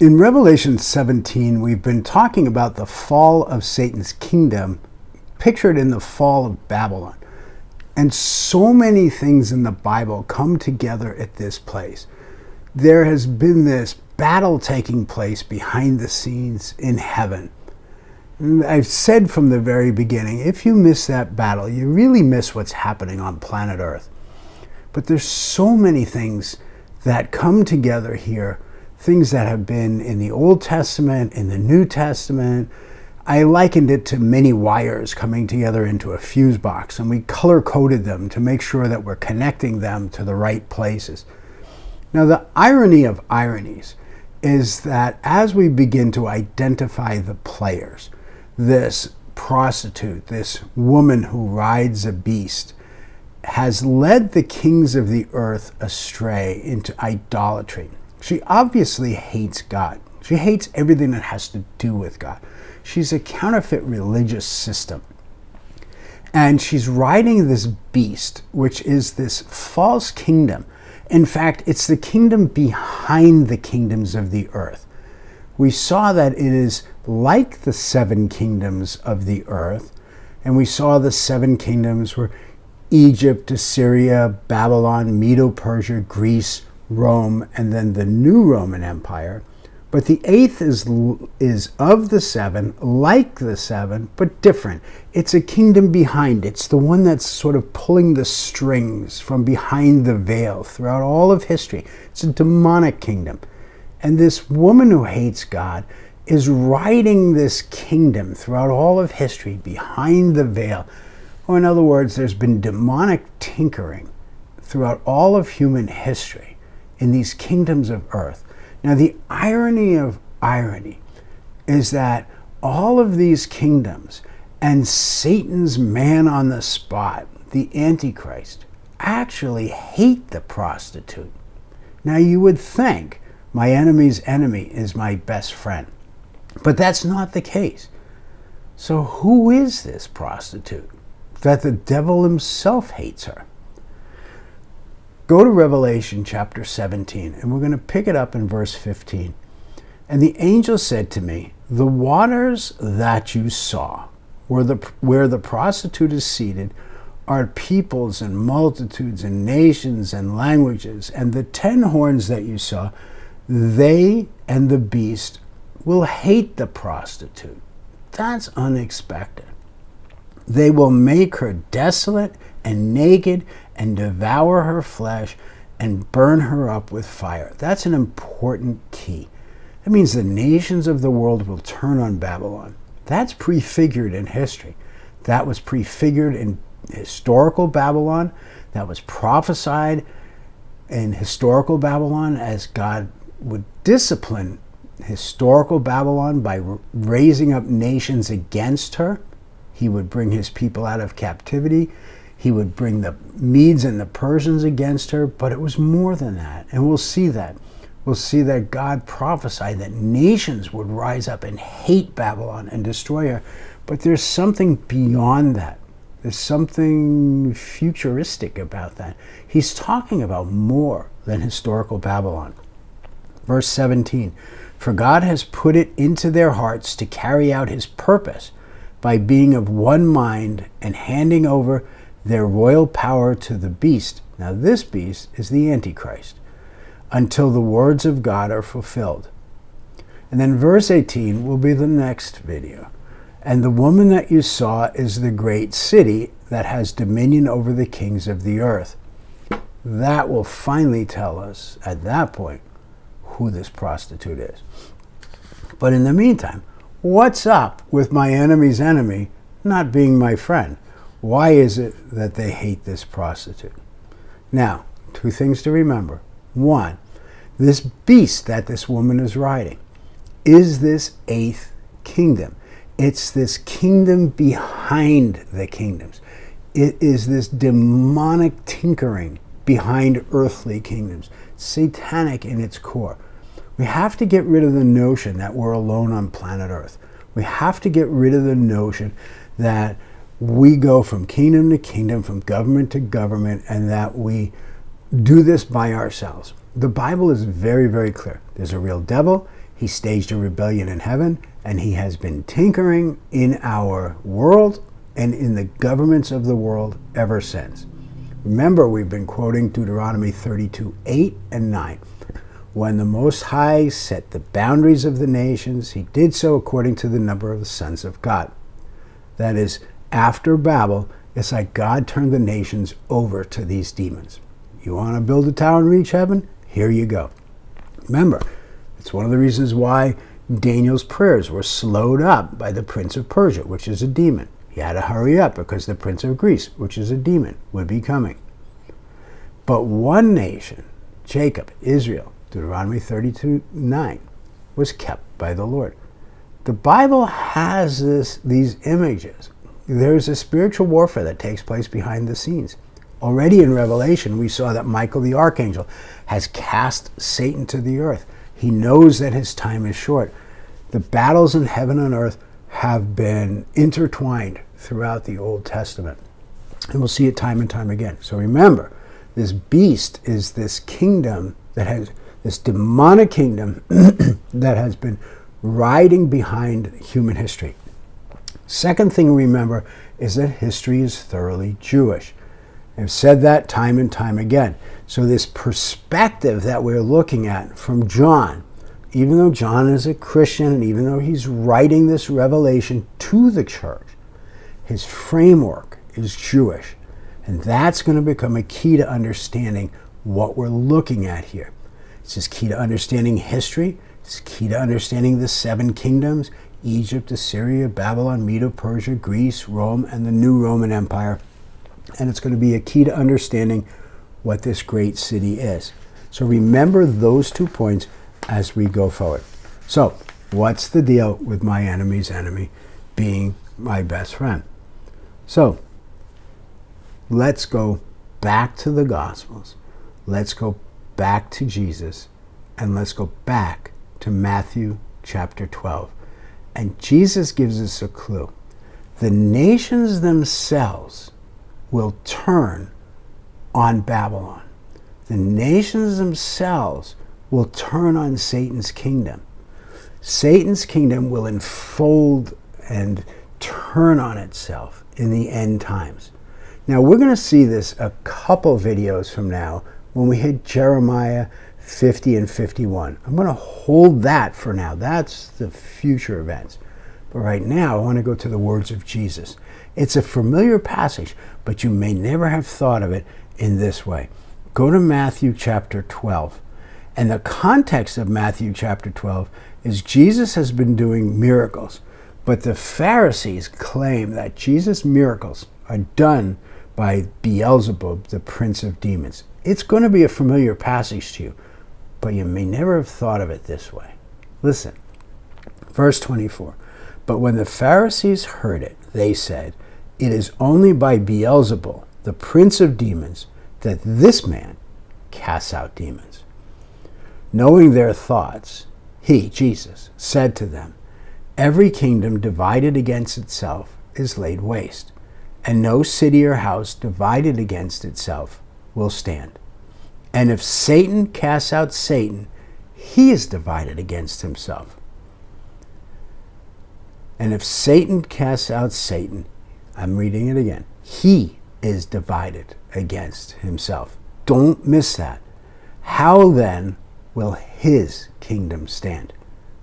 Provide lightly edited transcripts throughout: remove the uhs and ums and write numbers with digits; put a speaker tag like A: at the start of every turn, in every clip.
A: In Revelation 17, we've been talking about the fall of Satan's kingdom, pictured in the fall of Babylon. And so many things in the Bible come together at this place. There has been this battle taking place behind the scenes in heaven. And I've said from the very beginning, if you miss that battle, you really miss what's happening on planet Earth. But there's so many things that come together here, things that have been in the Old Testament, in the New Testament. I likened it to many wires coming together into a fuse box, and we color-coded them to make sure that we're connecting them to the right places. Now, the irony of ironies is that as we begin to identify the players, this prostitute, this woman who rides a beast, has led the kings of the earth astray into idolatry. She obviously hates God. She hates everything that has to do with God. She's a counterfeit religious system. And she's riding this beast, which is this false kingdom. In fact, it's the kingdom behind the kingdoms of the earth. We saw that it is like the seven kingdoms of the earth. And we saw the seven kingdoms were Egypt, Assyria, Babylon, Medo-Persia, Greece, Rome, and then the new Roman Empire. But the eighth is of the seven, like the seven, but different. It's a kingdom behind. It's the one that's sort of pulling the strings from behind the veil throughout all of history. It's a demonic kingdom. And this woman who hates God is riding this kingdom throughout all of history behind the veil. Or in other words, there's been demonic tinkering throughout all of human history in these kingdoms of earth. Now, the irony of irony is that all of these kingdoms and Satan's man on the spot, the Antichrist, actually hate the prostitute. Now, you would think my enemy's enemy is my best friend, but that's not the case. So who is this prostitute that the devil himself hates her? Go to Revelation chapter 17, and we're going to pick it up in verse 15. And the angel said to me, the waters that you saw, where the prostitute is seated, are peoples and multitudes and nations and languages. And the 10 horns that you saw, they and the beast will hate the prostitute. That's unexpected. They will make her desolate and naked and devour her flesh and burn her up with fire. That's an important key. That means the nations of the world will turn on Babylon. That's prefigured in history. That was prefigured in historical Babylon. That was prophesied in historical Babylon as God would discipline historical Babylon by raising up nations against her. He would bring his people out of captivity. He would bring the Medes and the Persians against her, but it was more than that. And we'll see that. We'll see that God prophesied that nations would rise up and hate Babylon and destroy her. But there's something beyond that. There's something futuristic about that. He's talking about more than historical Babylon. Verse 17, for God has put it into their hearts to carry out his purpose by being of one mind and handing over their royal power to the beast. Now this beast is the Antichrist, until the words of God are fulfilled. And then verse 18 will be the next video. And the woman that you saw is the great city that has dominion over the kings of the earth. That will finally tell us at that point who this prostitute is. But in the meantime, what's up with my enemy's enemy not being my friend? Why is it that they hate this prostitute? Now, two things to remember. One, this beast that this woman is riding is this eighth kingdom. It's this kingdom behind the kingdoms. It is this demonic tinkering behind earthly kingdoms, satanic in its core. We have to get rid of the notion that we're alone on planet Earth. We have to get rid of the notion that we go from kingdom to kingdom, from government to government, and that we do this by ourselves. The Bible is very, very clear. There's a real devil. He staged a rebellion in heaven, and he has been tinkering in our world and in the governments of the world ever since. Remember, we've been quoting Deuteronomy 32:8 and 9. When the Most High set the boundaries of the nations, he did so according to the number of the sons of God. That is, after Babel, it's like God turned the nations over to these demons. You want to build a tower and reach heaven? Here you go. Remember, it's one of the reasons why Daniel's prayers were slowed up by the prince of Persia, which is a demon. He had to hurry up because the prince of Greece, which is a demon, would be coming. But one nation, Jacob, Israel, Deuteronomy 32:9, was kept by the Lord. The Bible has these images. There's a spiritual warfare that takes place behind the scenes. Already in Revelation, we saw that Michael the archangel has cast Satan to the earth. He knows that his time is short. The battles in heaven and earth have been intertwined throughout the Old Testament. And we'll see it time and time again. So remember, this beast is this kingdom that has, this demonic kingdom that has been riding behind human history. Second thing to remember is that history is thoroughly Jewish. I've said that time and time again. So this perspective that we're looking at from John, even though John is a Christian and even though he's writing this revelation to the church, his framework is Jewish. And that's going to become a key to understanding what we're looking at here. It's just key to understanding history. It's key to understanding the 7 kingdoms: Egypt, Assyria, Babylon, Medo-Persia, Greece, Rome, and the new Roman Empire. And it's going to be a key to understanding what this great city is. So remember those 2 points as we go forward. So, what's the deal with my enemy's enemy being my best friend? So, let's go back to the Gospels. Let's go back to Jesus. And let's go back to Matthew chapter 12. And Jesus gives us a clue. The nations themselves will turn on Babylon. The nations themselves will turn on Satan's kingdom. Satan's kingdom will enfold and turn on itself in the end times. Now, we're going to see this a couple videos from now when we hit Jeremiah 50 and 51. I'm going to hold that for now. That's the future events. But right now, I want to go to the words of Jesus. It's a familiar passage, but you may never have thought of it in this way. Go to Matthew chapter 12. And the context of Matthew chapter 12 is Jesus has been doing miracles, but the Pharisees claim that Jesus' miracles are done by Beelzebub, the prince of demons. It's going to be a familiar passage to you, but you may never have thought of it this way. Listen, verse 24. But when the Pharisees heard it, they said, "It is only by Beelzebul, the prince of demons, that this man casts out demons." Knowing their thoughts, he, Jesus, said to them, "Every kingdom divided against itself is laid waste, and no city or house divided against itself will stand. And if Satan casts out Satan, he is divided against himself. And if Satan casts out Satan," I'm reading it again, "he is divided against himself." Don't miss that. How then will his kingdom stand?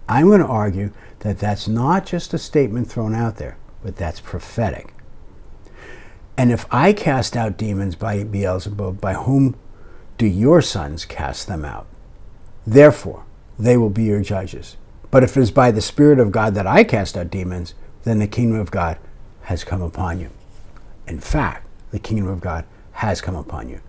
A: I'm going to argue that that's not just a statement thrown out there, but that's prophetic. "And if I cast out demons by Beelzebub, by whom do your sons cast them out? Therefore, they will be your judges. But if it is by the Spirit of God that I cast out demons, then the kingdom of God has come upon you." In fact, the kingdom of God has come upon you.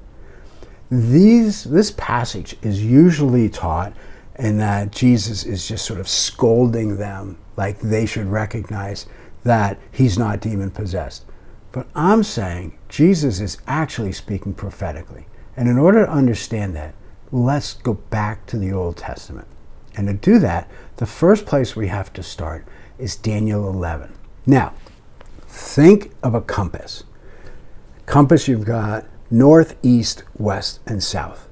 A: This passage is usually taught in that Jesus is just sort of scolding them, like they should recognize that he's not demon possessed. But I'm saying Jesus is actually speaking prophetically. And in order to understand that, let's go back to the Old Testament. And to do that, the first place we have to start is Daniel 11. Now, think of a compass. Compass, you've got north, east, west, and south.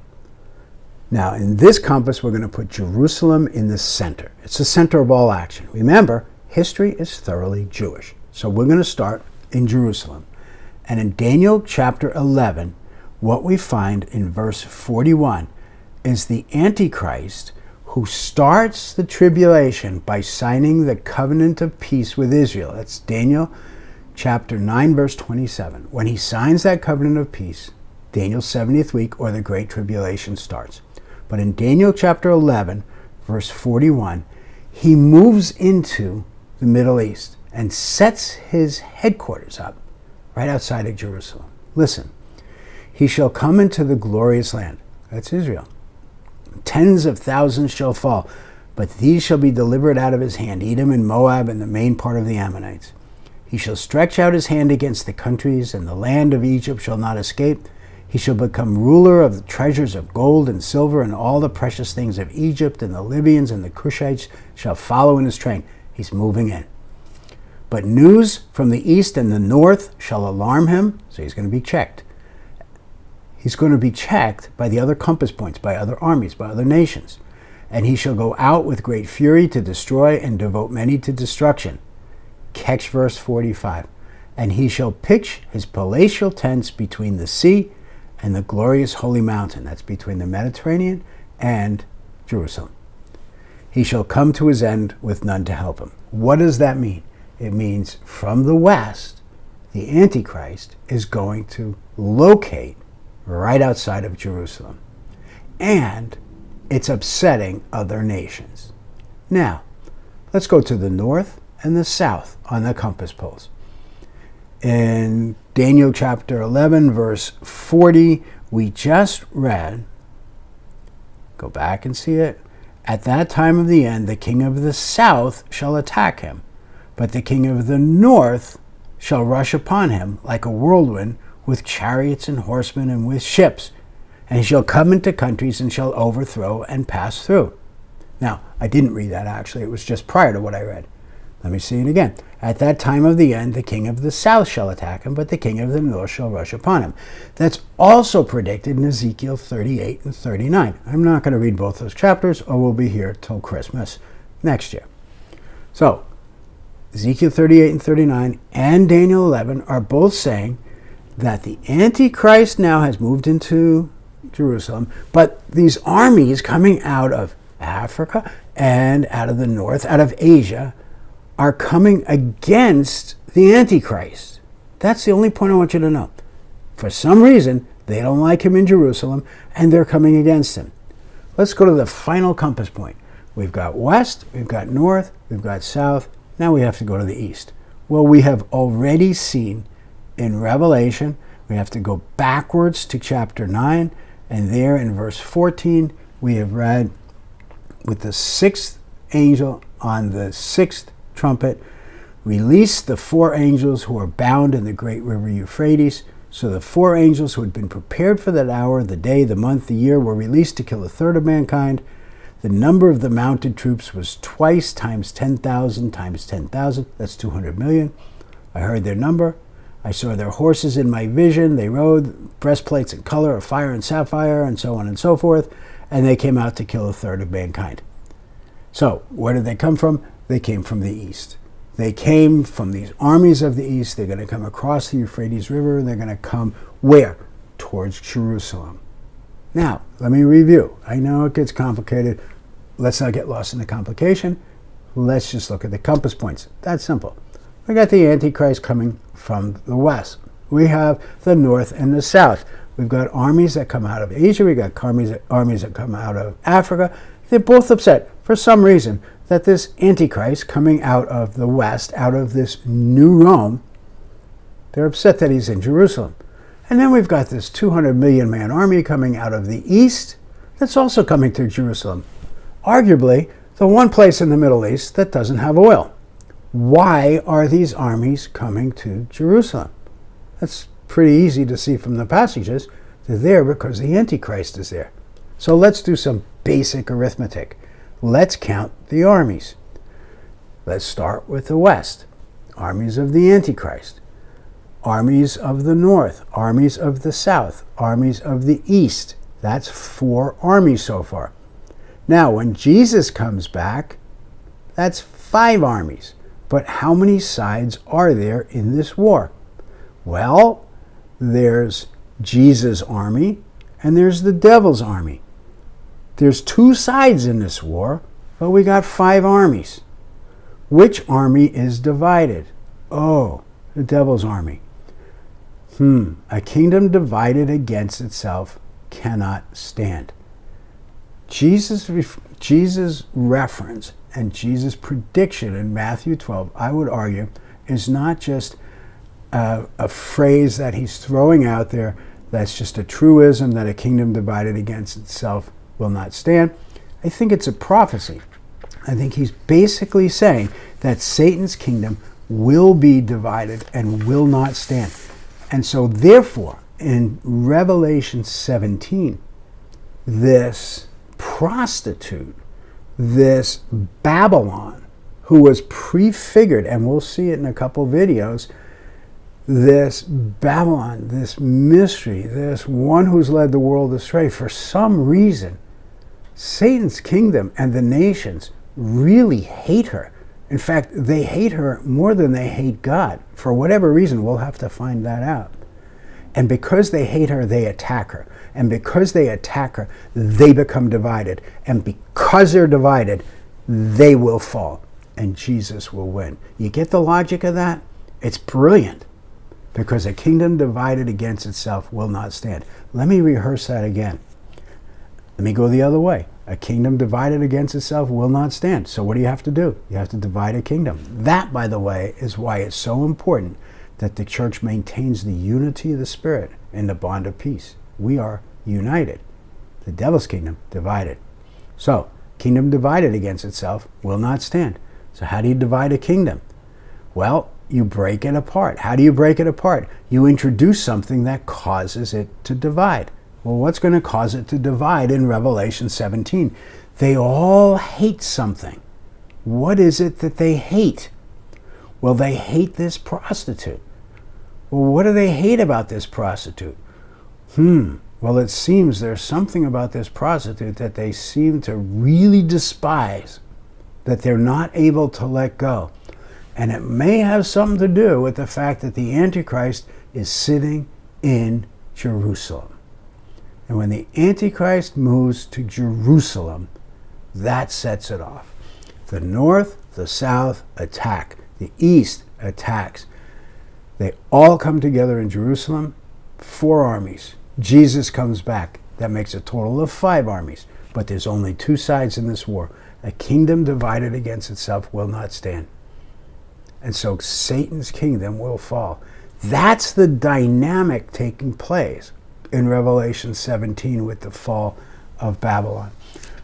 A: Now, in this compass, we're going to put Jerusalem in the center. It's the center of all action. Remember, history is thoroughly Jewish. So we're going to start in Jerusalem. And in Daniel chapter 11, what we find in verse 41 is the Antichrist who starts the tribulation by signing the covenant of peace with Israel. That's Daniel chapter 9, verse 27. When he signs that covenant of peace, Daniel's 70th week or the Great Tribulation starts. But in Daniel chapter 11, verse 41, he moves into the Middle East and sets his headquarters up right outside of Jerusalem. Listen, he shall come into the glorious land. That's Israel. Tens of thousands shall fall, but these shall be delivered out of his hand, Edom and Moab and the main part of the Ammonites. He shall stretch out his hand against the countries, and the land of Egypt shall not escape. He shall become ruler of the treasures of gold and silver, and all the precious things of Egypt, and the Libyans and the Cushites shall follow in his train. He's moving in. But news from the east and the north shall alarm him, so he's going to be checked. He's going to be checked by the other compass points, by other armies, by other nations. And he shall go out with great fury to destroy and devote many to destruction. Catch verse 45. And he shall pitch his palatial tents between the sea and the glorious holy mountain. That's between the Mediterranean and Jerusalem. He shall come to his end with none to help him. What does that mean? It means from the west, the Antichrist is going to locate right outside of Jerusalem. And it's upsetting other nations. Now, let's go to the north and the south on the compass poles. In Daniel chapter 11, verse 40, we just read, go back and see it, at that time of the end, the king of the south shall attack him, but the king of the north shall rush upon him like a whirlwind with chariots and horsemen and with ships, and he shall come into countries and shall overthrow and pass through. Now, I didn't read that actually. It was just prior to what I read. Let me see it again. At that time of the end, the king of the south shall attack him, but the king of the north shall rush upon him. That's also predicted in Ezekiel 38 and 39. I'm not going to read both those chapters, or we'll be here till Christmas next year. So, Ezekiel 38 and 39 and Daniel 11 are both saying that the Antichrist now has moved into Jerusalem, but these armies coming out of Africa and out of the north, out of Asia, are coming against the Antichrist. That's the only point I want you to know. For some reason, they don't like him in Jerusalem, and they're coming against him. Let's go to the final compass point. We've got west, we've got north, we've got south. Now we have to go to the east. Well, we have already seen in Revelation, we have to go backwards to chapter 9, and there in verse 14, we have read, with the sixth angel on the sixth trumpet, release the four angels who are bound in the great river Euphrates. So the four angels who had been prepared for that hour, the day, the month, the year, were released to kill a third of mankind. The number of the mounted troops was twice times 10,000 times 10,000. That's 200 million. I heard their number. I saw their horses in my vision. They rode breastplates in color of fire and sapphire, and so on and so forth. And they came out to kill a third of mankind. So where did they come from? They came from the east. They came from these armies of the east. They're going to come across the Euphrates River, and they're going to come where? Towards Jerusalem. Now, let me review. I know it gets complicated. Let's not get lost in the complication. Let's just look at the compass points. That's simple. We got the Antichrist coming from the west. We have the north and the south. We've got armies that come out of Asia. We've got armies that come out of Africa. They're both upset for some reason that this Antichrist coming out of the west, out of this new Rome, they're upset that he's in Jerusalem. And then we've got this 200 million man army coming out of the east that's also coming to Jerusalem. Arguably, the one place in the Middle East that doesn't have oil. Why are these armies coming to Jerusalem? That's pretty easy to see from the passages. They're there because the Antichrist is there. So let's do some basic arithmetic. Let's count the armies. Let's start with the west. Armies of the Antichrist. Armies of the north. Armies of the south. Armies of the east. That's 4 armies so far. Now, when Jesus comes back, that's 5 armies. But how many sides are there in this war? Well, there's Jesus' army and there's the devil's army. There's 2 sides in this war, but we got 5 armies. Which army is divided? Oh, the devil's army. A kingdom divided against itself cannot stand. Jesus' reference and Jesus' prediction in Matthew 12, I would argue, is not just a phrase that he's throwing out there that's just a truism that a kingdom divided against itself will not stand. I think it's a prophecy. I think he's basically saying that Satan's kingdom will be divided and will not stand. And so therefore, in Revelation 17, this prostitute, this Babylon, who was prefigured, and we'll see it in a couple videos, this Babylon, this mystery, this one who's led the world astray, for some reason, Satan's kingdom and the nations really hate her. In fact, they hate her more than they hate God. For whatever reason, we'll have to find that out. And because they hate her, they attack her. And because they attack her, they become divided. And because they're divided, they will fall. And Jesus will win. You get the logic of that? It's brilliant. Because a kingdom divided against itself will not stand. Let me rehearse that again. Let me go the other way. A kingdom divided against itself will not stand. So what do you have to do? You have to divide a kingdom. That, by the way, is why it's so important that the church maintains the unity of the Spirit in the bond of peace. We are united. The devil's kingdom divided. So, kingdom divided against itself will not stand. So how do you divide a kingdom? Well, you break it apart. How do you break it apart? You introduce something that causes it to divide. Well, what's going to cause it to divide in Revelation 17? They all hate something. What is it that they hate? Well, they hate this prostitute. Well, what do they hate about this prostitute? Well, it seems there's something about this prostitute that they seem to really despise, that they're not able to let go. And it may have something to do with the fact that the Antichrist is sitting in Jerusalem. And when the Antichrist moves to Jerusalem, that sets it off. The north, the south attack. The east attacks. They all come together in Jerusalem. 4 armies. Jesus comes back. That makes a total of 5 armies. But there's only 2 sides in this war. A kingdom divided against itself will not stand. And so Satan's kingdom will fall. That's the dynamic taking place in Revelation 17 with the fall of Babylon.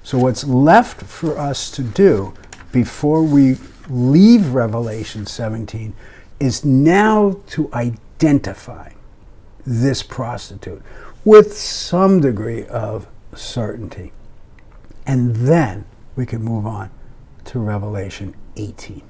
A: So what's left for us to do before we leave Revelation 17 is now to identify this prostitute with some degree of certainty. And then we can move on to Revelation 18.